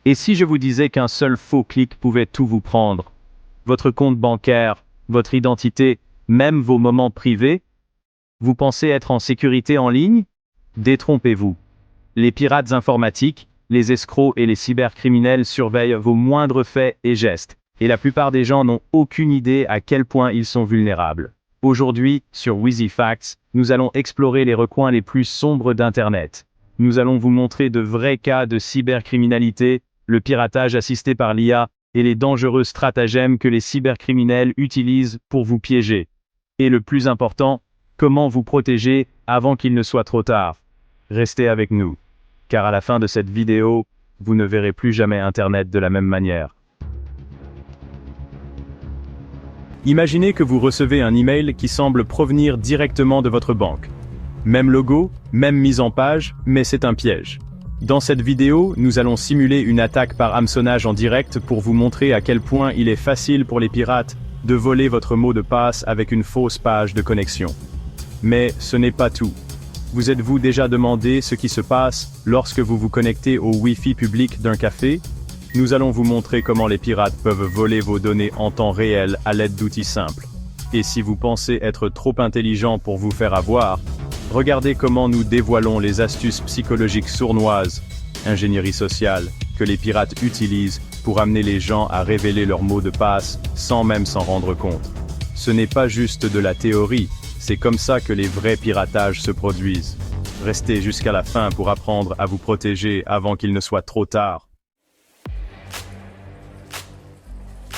Et si je vous disais qu'un seul faux clic pouvait tout vous prendre? Votre compte bancaire, votre identité, même vos moments privés? Vous pensez être en sécurité en ligne? Détrompez-vous. Les pirates informatiques, les escrocs et les cybercriminels surveillent vos moindres faits et gestes, et la plupart des gens n'ont aucune idée à quel point ils sont vulnérables. Aujourd'hui, sur WheezyFacts, nous allons explorer les recoins les plus sombres d'Internet. Nous allons vous montrer de vrais cas de cybercriminalité, le piratage assisté par l'IA, et les dangereux stratagèmes que les cybercriminels utilisent pour vous piéger. Et le plus important, comment vous protéger avant qu'il ne soit trop tard. Restez avec nous, car à la fin de cette vidéo, vous ne verrez plus jamais Internet de la même manière. Imaginez que vous recevez un email qui semble provenir directement de votre banque. Même logo, même mise en page, mais c'est un piège. Dans cette vidéo, nous allons simuler une attaque par hameçonnage en direct pour vous montrer à quel point il est facile pour les pirates de voler votre mot de passe avec une fausse page de connexion. Mais ce n'est pas tout. Vous êtes-vous déjà demandé ce qui se passe lorsque vous vous connectez au Wi-Fi public d'un café? Nous allons vous montrer comment les pirates peuvent voler vos données en temps réel à l'aide d'outils simples. Et si vous pensez être trop intelligent pour vous faire avoir, regardez comment nous dévoilons les astuces psychologiques sournoises, ingénierie sociale, que les pirates utilisent pour amener les gens à révéler leurs mots de passe sans même s'en rendre compte. Ce n'est pas juste de la théorie, c'est comme ça que les vrais piratages se produisent. Restez jusqu'à la fin pour apprendre à vous protéger avant qu'il ne soit trop tard.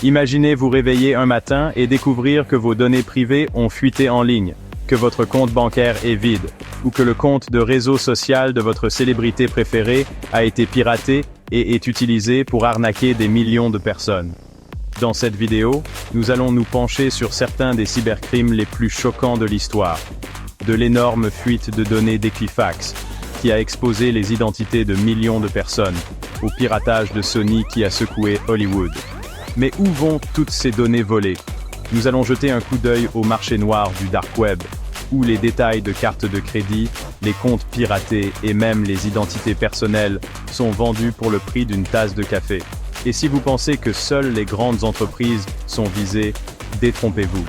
Imaginez vous réveiller un matin et découvrir que vos données privées ont fuité en ligne, que votre compte bancaire est vide, ou que le compte de réseau social de votre célébrité préférée a été piraté et est utilisé pour arnaquer des millions de personnes. Dans cette vidéo, nous allons nous pencher sur certains des cybercrimes les plus choquants de l'histoire. De l'énorme fuite de données d'Equifax, qui a exposé les identités de millions de personnes, au piratage de Sony qui a secoué Hollywood. Mais où vont toutes ces données volées? Nous allons jeter un coup d'œil au marché noir du dark web, où les détails de cartes de crédit, les comptes piratés et même les identités personnelles sont vendus pour le prix d'une tasse de café. Et si vous pensez que seules les grandes entreprises sont visées, détrompez-vous.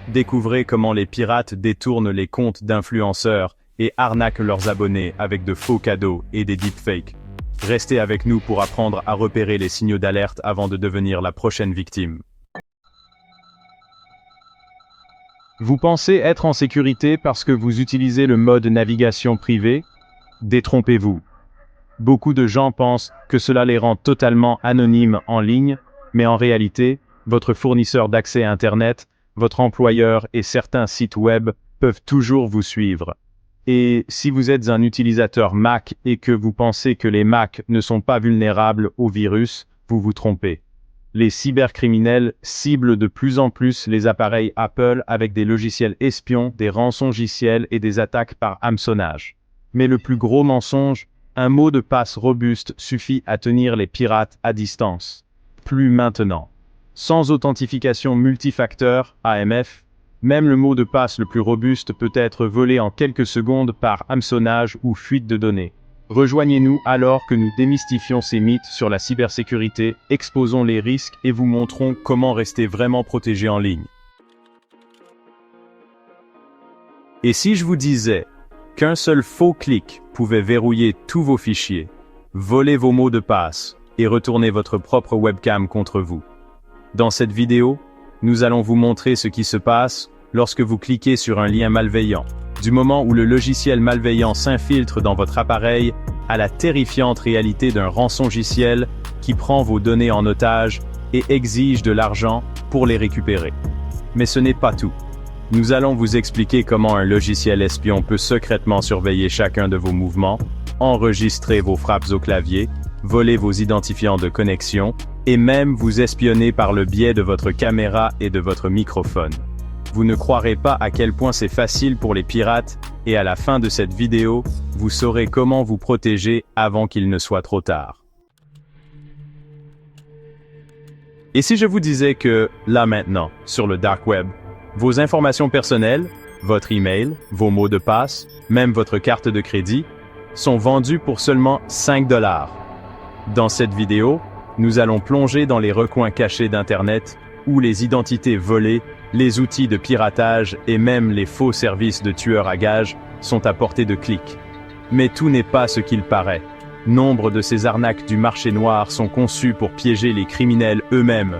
Découvrez comment les pirates détournent les comptes d'influenceurs et arnaquent leurs abonnés avec de faux cadeaux et des deepfakes. Restez avec nous pour apprendre à repérer les signaux d'alerte avant de devenir la prochaine victime. Vous pensez être en sécurité parce que vous utilisez le mode navigation privé? Détrompez-vous. Beaucoup de gens pensent que cela les rend totalement anonymes en ligne, mais en réalité, votre fournisseur d'accès à Internet, votre employeur et certains sites web peuvent toujours vous suivre. Et si vous êtes un utilisateur Mac et que vous pensez que les Mac ne sont pas vulnérables au virus, vous vous trompez. Les cybercriminels ciblent de plus en plus les appareils Apple avec des logiciels espions, des rançongiciels et des attaques par hameçonnage. Mais le plus gros mensonge, un mot de passe robuste suffit à tenir les pirates à distance. Plus maintenant. Sans authentification multifacteur, AMF, même le mot de passe le plus robuste peut être volé en quelques secondes par hameçonnage ou fuite de données. Rejoignez-nous alors que nous démystifions ces mythes sur la cybersécurité, exposons les risques et vous montrons comment rester vraiment protégé en ligne. Et si je vous disais qu'un seul faux clic pouvait verrouiller tous vos fichiers, voler vos mots de passe et retourner votre propre webcam contre vous? Dans cette vidéo, nous allons vous montrer ce qui se passe lorsque vous cliquez sur un lien malveillant, du moment où le logiciel malveillant s'infiltre dans votre appareil à la terrifiante réalité d'un rançongiciel qui prend vos données en otage et exige de l'argent pour les récupérer. Mais ce n'est pas tout. Nous allons vous expliquer comment un logiciel espion peut secrètement surveiller chacun de vos mouvements, enregistrer vos frappes au clavier, voler vos identifiants de connexion, et même vous espionner par le biais de votre caméra et de votre microphone. Vous ne croirez pas à quel point c'est facile pour les pirates, et à la fin de cette vidéo, vous saurez comment vous protéger avant qu'il ne soit trop tard. Et si je vous disais que, là maintenant, sur le dark web, vos informations personnelles, votre email, vos mots de passe, même votre carte de crédit, sont vendus pour seulement 5 $. Dans cette vidéo, Nous allons plonger dans les recoins cachés d'Internet, où les identités volées, les outils de piratage et même les faux services de tueurs à gages sont à portée de clic. Mais tout n'est pas ce qu'il paraît. Nombre de ces arnaques du marché noir sont conçues pour piéger les criminels eux-mêmes.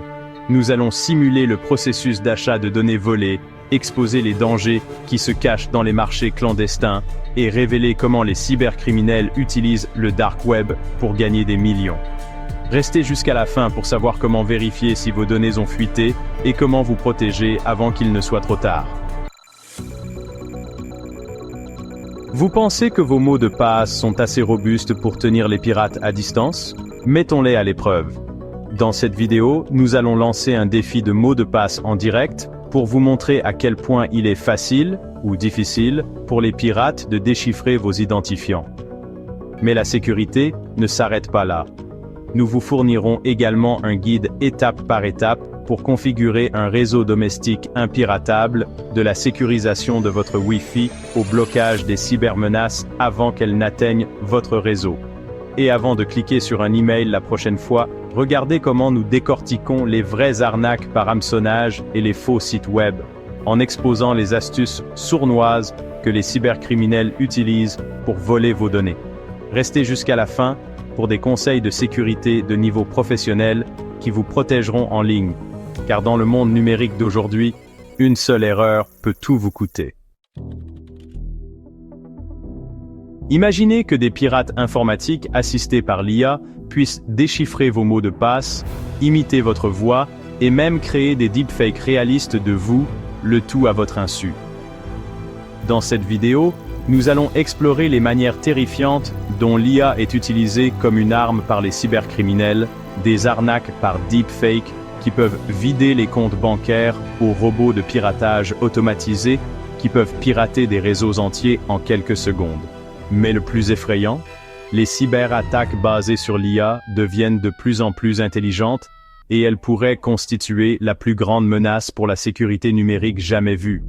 Nous allons simuler le processus d'achat de données volées, exposer les dangers qui se cachent dans les marchés clandestins et révéler comment les cybercriminels utilisent le dark web pour gagner des millions. Restez jusqu'à la fin pour savoir comment vérifier si vos données ont fuité et comment vous protéger avant qu'il ne soit trop tard. Vous pensez que vos mots de passe sont assez robustes pour tenir les pirates à distance? Mettons-les à l'épreuve. Dans cette vidéo, nous allons lancer un défi de mots de passe en direct pour vous montrer à quel point il est facile ou difficile pour les pirates de déchiffrer vos identifiants. Mais la sécurité ne s'arrête pas là. Nous vous fournirons également un guide étape par étape pour configurer un réseau domestique impiratable, de la sécurisation de votre Wi-Fi au blocage des cybermenaces avant qu'elles n'atteignent votre réseau. Et avant de cliquer sur un email la prochaine fois, regardez comment nous décortiquons les vraies arnaques par hameçonnage et les faux sites web, en exposant les astuces sournoises que les cybercriminels utilisent pour voler vos données. Restez jusqu'à la fin pour des conseils de sécurité de niveau professionnel qui vous protégeront en ligne. Car dans le monde numérique d'aujourd'hui, une seule erreur peut tout vous coûter. Imaginez que des pirates informatiques assistés par l'IA puissent déchiffrer vos mots de passe, imiter votre voix et même créer des deepfakes réalistes de vous, le tout à votre insu. Dans cette vidéo, nous allons explorer les manières terrifiantes dont l'IA est utilisée comme une arme par les cybercriminels, des arnaques par deepfake qui peuvent vider les comptes bancaires aux robots de piratage automatisés qui peuvent pirater des réseaux entiers en quelques secondes. Mais le plus effrayant, les cyberattaques basées sur l'IA deviennent de plus en plus intelligentes et elles pourraient constituer la plus grande menace pour la sécurité numérique jamais vue.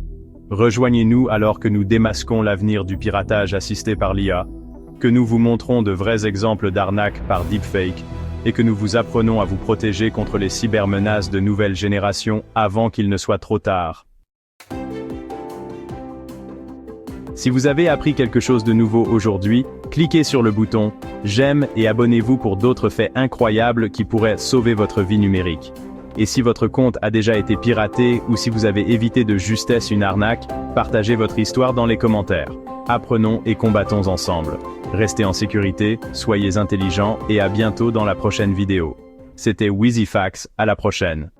Rejoignez-nous alors que nous démasquons l'avenir du piratage assisté par l'IA, que nous vous montrons de vrais exemples d'arnaques par deepfake et que nous vous apprenons à vous protéger contre les cybermenaces de nouvelle génération avant qu'il ne soit trop tard. Si vous avez appris quelque chose de nouveau aujourd'hui, cliquez sur le bouton « J'aime » et abonnez-vous pour d'autres faits incroyables qui pourraient sauver votre vie numérique. Et si votre compte a déjà été piraté ou si vous avez évité de justesse une arnaque, partagez votre histoire dans les commentaires. Apprenons et combattons ensemble. Restez en sécurité, soyez intelligents et à bientôt dans la prochaine vidéo. C'était WheezyFacts, à la prochaine.